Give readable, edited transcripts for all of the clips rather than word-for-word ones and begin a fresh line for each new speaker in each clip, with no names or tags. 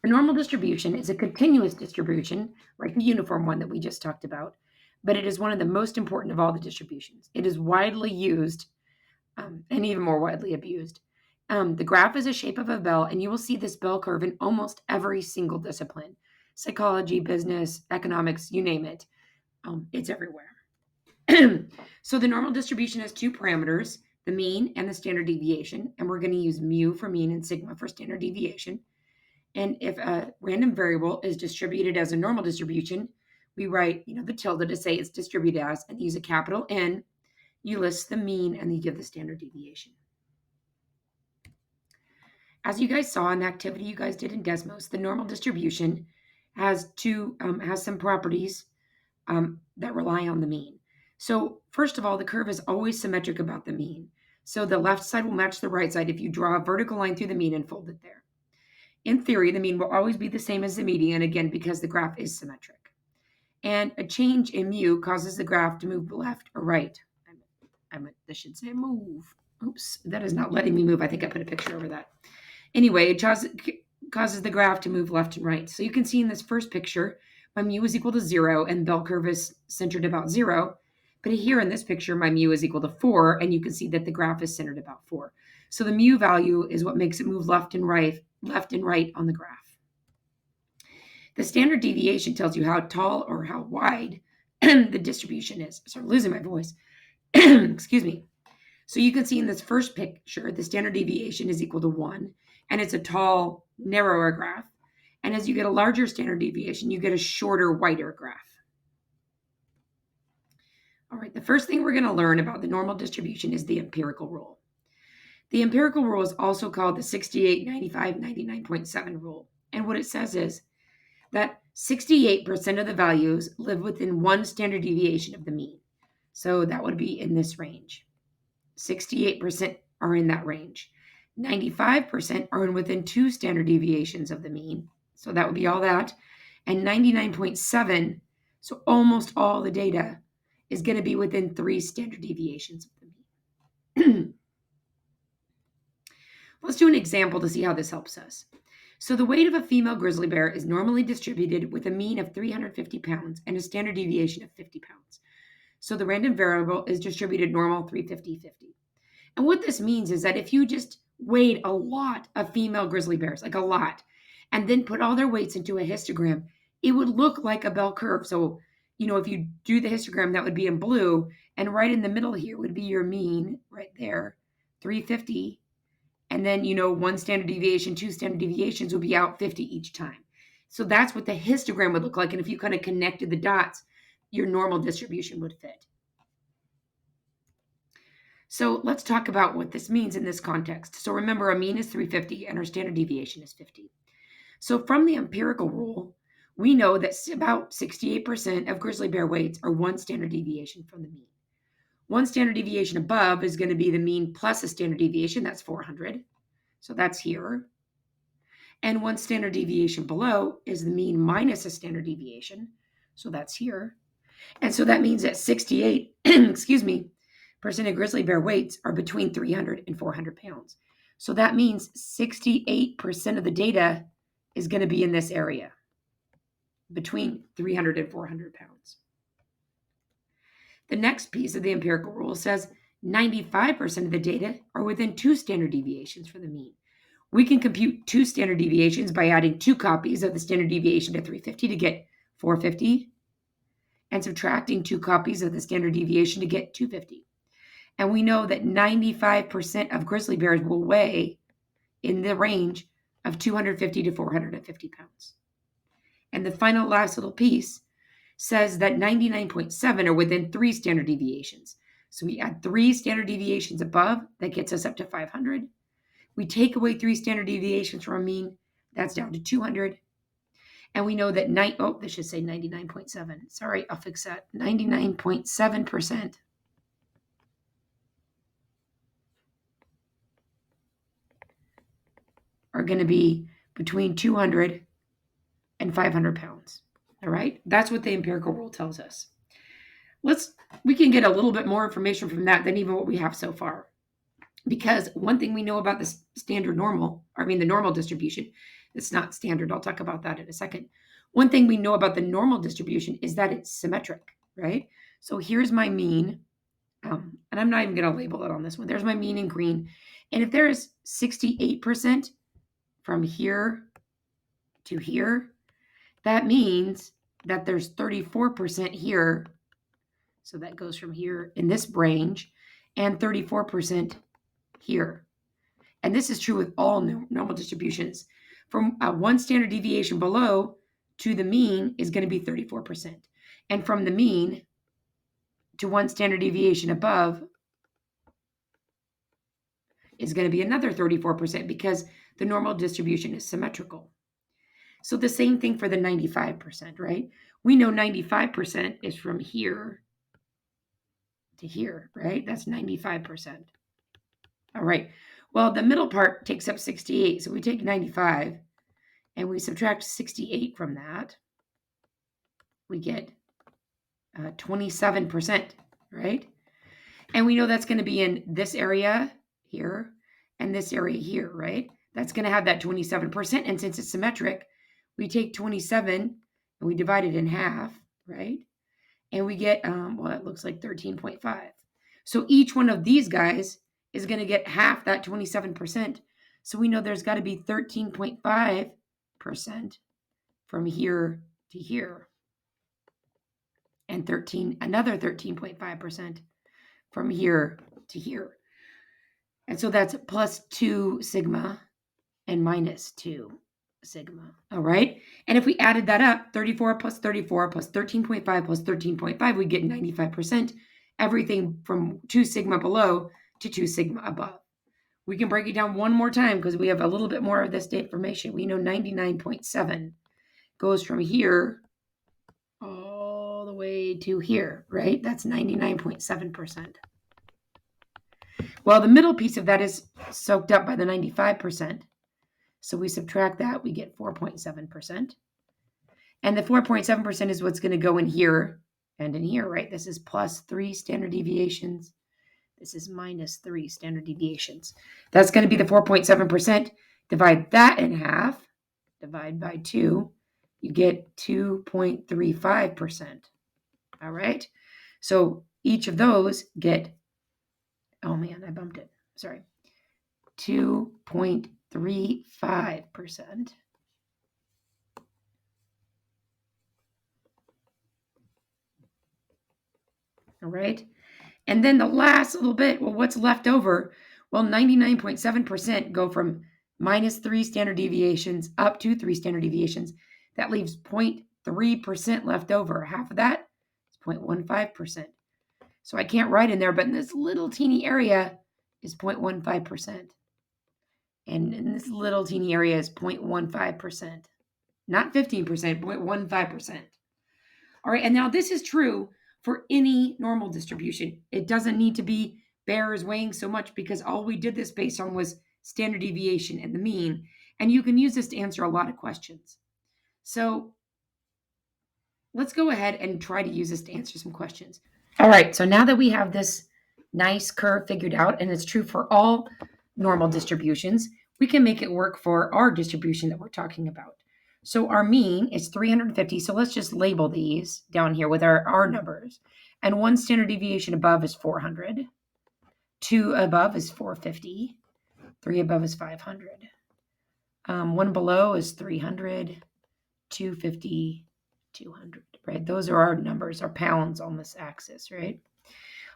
The normal distribution is a continuous distribution, like the uniform one that we just talked about, but it is one of the most important of all the distributions. It is widely used and even more widely abused. The graph is a shape of a bell, and you will see this bell curve in almost every single discipline: psychology, business, economics, you name it. It's everywhere. So the normal distribution has two parameters, the mean and the standard deviation, and we're going to use mu for mean and sigma for standard deviation. And if a random variable is distributed as a normal distribution, we write, the tilde to say it's distributed as, and use a capital N. You list the mean and you give the standard deviation. As you guys saw in the activity you guys did in Desmos, the normal distribution has some properties that rely on the mean. So first of all, the curve is always symmetric about the mean. So the left side will match the right side if you draw a vertical line through the mean and fold it there. In theory, the mean will always be the same as the median, again, because the graph is symmetric. And a change in mu causes the graph to move left or right. This should say move. Oops, that is not letting me move. I think I put a picture over that. Anyway, it causes the graph to move left and right. So you can see in this first picture, my mu is equal to 0, and bell curve is centered about 0. But here in this picture, my mu is equal to 4, and you can see that the graph is centered about 4. So the mu value is what makes it move left and right on the graph. The standard deviation tells you how tall or how wide the distribution is. Sorry, I'm losing my voice. Excuse me. So you can see in this first picture, the standard deviation is equal to 1, and it's a tall, narrower graph. And as you get a larger standard deviation, you get a shorter, wider graph. All right, the first thing we're going to learn about the normal distribution is the empirical rule. The empirical rule is also called the 68, 95, 99.7 rule. And what it says is that 68% of the values live within one standard deviation of the mean. So that would be in this range. 68% are in that range. 95% are within 2 standard deviations of the mean. So that would be all that. And 99.7, so almost all the data, is going to be within 3 standard deviations of the mean. Let's do an example to see how this helps us. So the weight of a female grizzly bear is normally distributed with a mean of 350 pounds and a standard deviation of 50 pounds. So the random variable is distributed normal 350, 50. And what this means is that if you just weighed a lot of female grizzly bears, like a lot, and then put all their weights into a histogram, it would look like a bell curve. So, if you do the histogram, that would be in blue, and right in the middle here would be your mean right there, 350. And then, 1 standard deviation, 2 standard deviations would be out 50 each time. So that's what the histogram would look like. And if you kind of connected the dots, your normal distribution would fit. So let's talk about what this means in this context. So remember, a mean is 350 and our standard deviation is 50. So from the empirical rule, we know that about 68% of grizzly bear weights are 1 standard deviation from the mean. 1 standard deviation above is going to be the mean plus a standard deviation, that's 400. So that's here. And 1 standard deviation below is the mean minus a standard deviation. So that's here. And so that means that 68, percent of grizzly bear weights are between 300 and 400 pounds. So that means 68% of the data is going to be in this area, between 300 and 400 pounds. The next piece of the empirical rule says 95% of the data are within 2 standard deviations from the mean. We can compute 2 standard deviations by adding 2 copies of the standard deviation to 350 to get 450, and subtracting 2 copies of the standard deviation to get 250. And we know that 95% of grizzly bears will weigh in the range of 250 to 450 pounds. And the final last little piece says that 99.7 are within 3 standard deviations. So we add 3 standard deviations above, that gets us up to 500. We take away 3 standard deviations from a mean, that's down to 200. And we know that this should say 99.7. Sorry, I'll fix that. 99.7% are going to be between 200 and 500 pounds. All right, that's what the empirical rule tells us. We can get a little bit more information from that than even what we have so far. Because one thing we know about the normal distribution, It's not standard. I'll talk about that in a second. One thing we know about the normal distribution is that it's symmetric, right? So here's my mean, and I'm not even going to label it on this one. There's my mean in green. And if there is 68% from here to here, that means that there's 34% here. So that goes from here in this range and 34% here. And this is true with all normal distributions. From one standard deviation below to the mean is going to be 34%. And from the mean to one standard deviation above is going to be another 34% because the normal distribution is symmetrical. So the same thing for the 95%, right? We know 95% is from here to here, right? That's 95%. All right. Well, the middle part takes up 68. So we take 95 and we subtract 68 from that. We get 27%, right? And we know that's going to be in this area here and this area here, right? That's going to have that 27%. And since it's symmetric, we take 27 and we divide it in half, right? And we get, well, it looks like 13.5. So each one of these guys is going to get half that 27%. So we know there's got to be 13.5% from here to here. And another 13.5% from here to here. And so that's plus 2 sigma and minus 2 sigma. All right. And if we added that up, 34 plus 34 plus 13.5 plus 13.5, we get 95%. Everything from 2 sigma below to 2 sigma above. We can break it down one more time because we have a little bit more of this information. We know 99.7 goes from here all the way to here, right? That's 99.7%. Well, the middle piece of that is soaked up by the 95%. So we subtract that, we get 4.7%. And the 4.7% is what's going to go in here and in here, right? This is plus 3 standard deviations. This is minus 3 standard deviations. That's going to be the 4.7%. Divide that in half, divide by 2, you get 2.35%. All right? So each of those get, oh man, I bumped it. Sorry. 2.35%. All right. And then the last little bit, well, what's left over? Well, 99.7% go from minus 3 standard deviations up to 3 standard deviations. That leaves 0.3% left over. Half of that is 0.15%. So I can't write in there, but in this little teeny area is 0.15%. And in this little teeny area is 0.15%. Not 15%, 0.15%. All right, and now this is true for any normal distribution. It doesn't need to be bears weighing so much because all we did this based on was standard deviation and the mean. And you can use this to answer a lot of questions. So let's go ahead and try to use this to answer some questions. All right, so now that we have this nice curve figured out, and it's true for all normal distributions, we can make it work for our distribution that we're talking about. So our mean is 350. So let's just label these down here with our numbers. And 1 standard deviation above is 400. 2 above is 450. 3 above is 500. 1 below is 300. 250, 200, right? Those are our numbers, our pounds on this axis, right?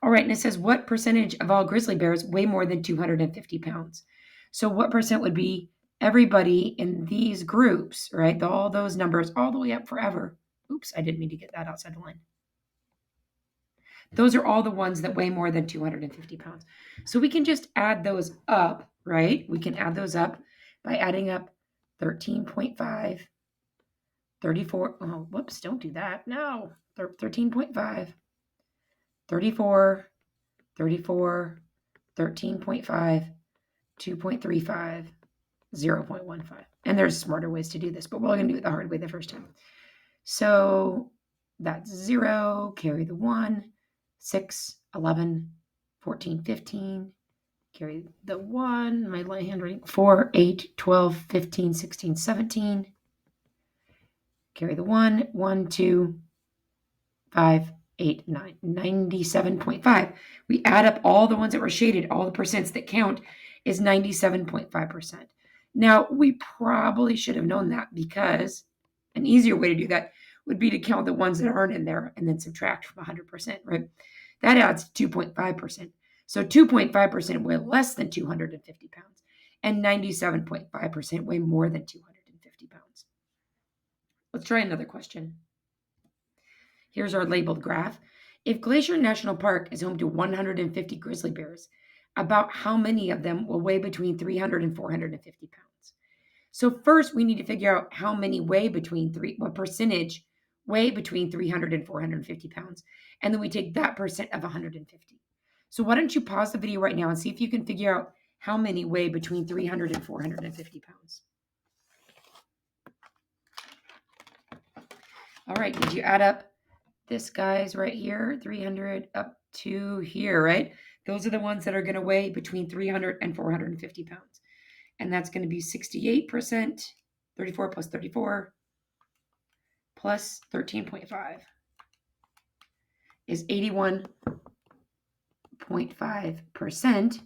All right, and it says what percentage of all grizzly bears weigh more than 250 pounds? So what percent would be everybody in these groups, right? All those numbers all the way up forever. Oops, I didn't mean to get that outside the line. Those are all the ones that weigh more than 250 pounds. So we can just add those up, right? We can add those up by adding up 13.5, 34. Oh, whoops, don't do that. No, 13.5, 34, 34, 13.5, 2.35, 0.15. And there's smarter ways to do this, but we're going to do it the hard way the first time. So that's 0, carry the 1, 6, 11, 14, 15, Carry the 1, my light handwriting, 4, 8, 12, 15, 16, 17. Carry the 1, 1, 2, 5, 8, 9, 97.5. We add up all the ones that were shaded, all the percents that count is 97.5%. Now, we probably should have known that, because an easier way to do that would be to count the ones that aren't in there and then subtract from 100%, right? That adds 2.5%. So 2.5% weigh less than 250 pounds, and 97.5% weigh more than 250 pounds. Let's try another question. Here's our labeled graph. If Glacier National Park is home to 150 grizzly bears, about how many of them will weigh between 300 and 450 pounds? So first, we need to figure out how many what percentage weigh between 300 and 450 pounds. And then we take that percent of 150. So why don't you pause the video right now and see if you can figure out how many weigh between 300 and 450 pounds. All right, did you add up this guy's right here, 300 up to here, right? Those are the ones that are going to weigh between 300 and 450 pounds. And that's going to be 68%, 34 plus 34 plus 13.5 is 81.5%.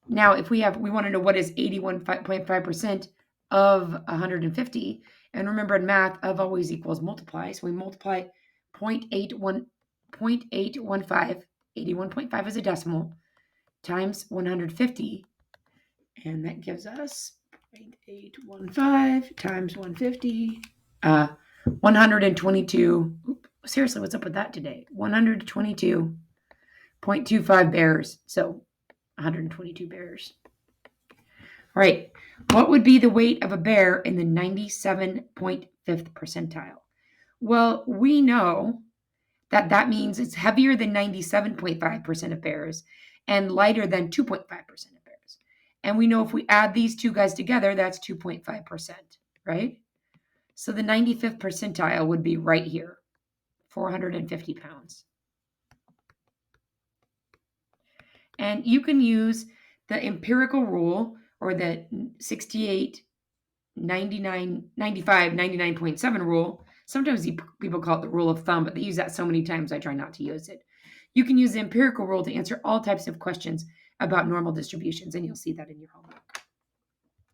Now, if we want to know what is 81.5% of 150, and remember in math, of always equals multiply. So we multiply 0.815, 81.5 is a decimal, times 150, and that gives us 0.815 times 150, 122. Seriously, what's up with that today? 122.25 bears. So 122 bears. All right. What would be the weight of a bear in the 97.5th percentile? Well, we know that means it's heavier than 97.5% of bears and lighter than 2.5% of bears. And we know if we add these two guys together, that's 2.5%, right? So the 95th percentile would be right here, 450 pounds. And you can use the empirical rule, or the 68, 99, 95, 99.7 rule. Sometimes people call it the rule of thumb, but they use that so many times I try not to use it. You can use the empirical rule to answer all types of questions about normal distributions, and you'll see that in your homework.